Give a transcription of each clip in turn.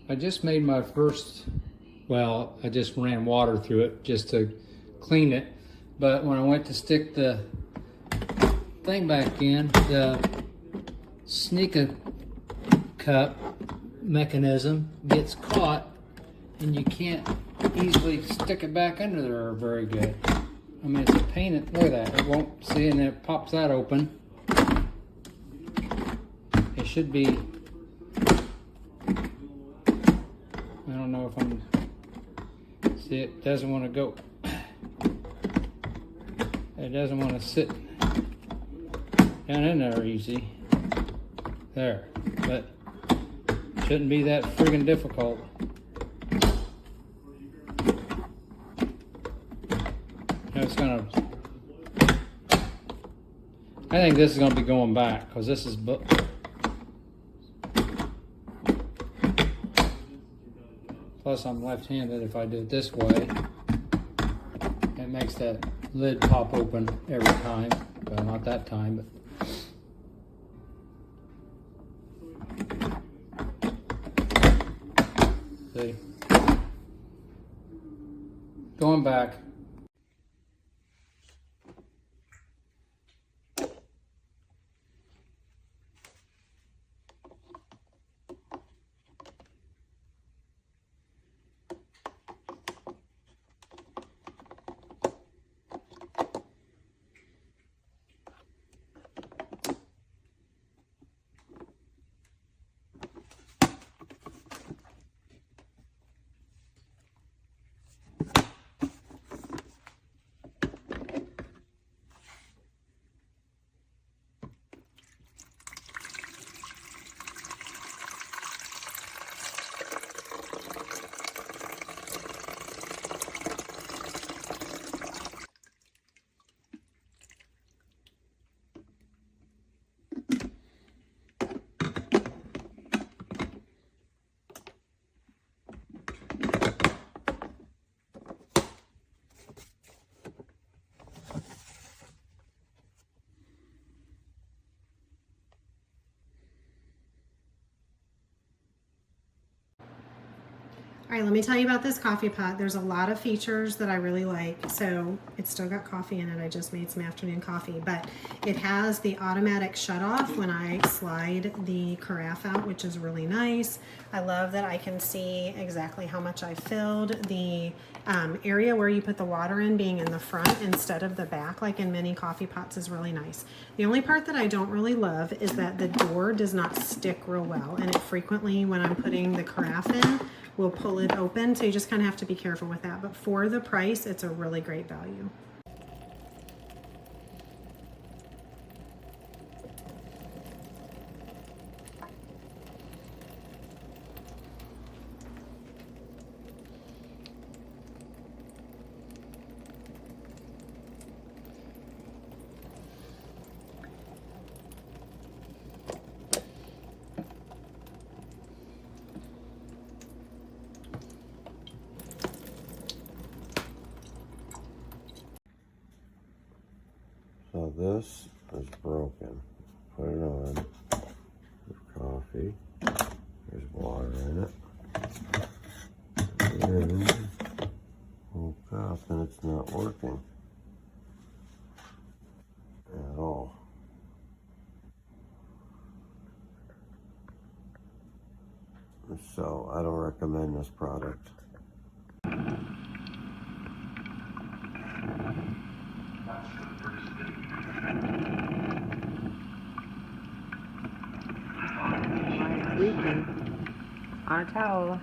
I just made my first, well, I just ran water through it just to clean it. But when I went to stick the thing back in, the sneaker cup mechanism gets caught and you can't easily stick it back under there very good. I mean, it's a pain. Look at that. It won't see, and it pops that open. It should be, I don't know if I'm, see, it doesn't want to go. It doesn't want to sit down in there easy. There, but shouldn't be that friggin' difficult. Now it's gonna, I think this is gonna be going back because this is, plus I'm left-handed. If I do it this way, it makes that lid pop open every time. Well, not that time, but see, going back. All right, let me tell you about this coffee pot. There's a lot of features that I really like. So it's still got coffee in it. I just made some afternoon coffee, but it has the automatic shut off when I slide the carafe out, which is really nice. I love that I can see exactly how much I filled. The area where you put the water in being in the front instead of the back, like in many coffee pots, is really nice. The only part that I don't really love is that the door does not stick real well, and it frequently, when I'm putting the carafe in, will pull it open, so you just kind of have to be careful with that. But for the price, it's a really great value. So this is broken. Put it on. There's coffee. There's water in it. And hook up, and it's not working at all. So I don't recommend this product. Leaking on a towel.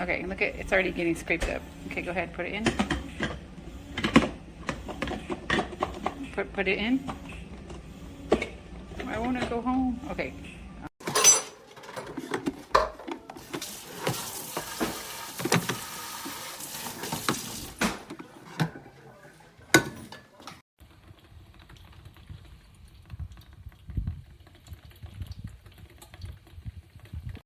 Okay, look at it's already getting scraped up. Okay, go ahead, put it in. Put it in. I want to go home. Okay.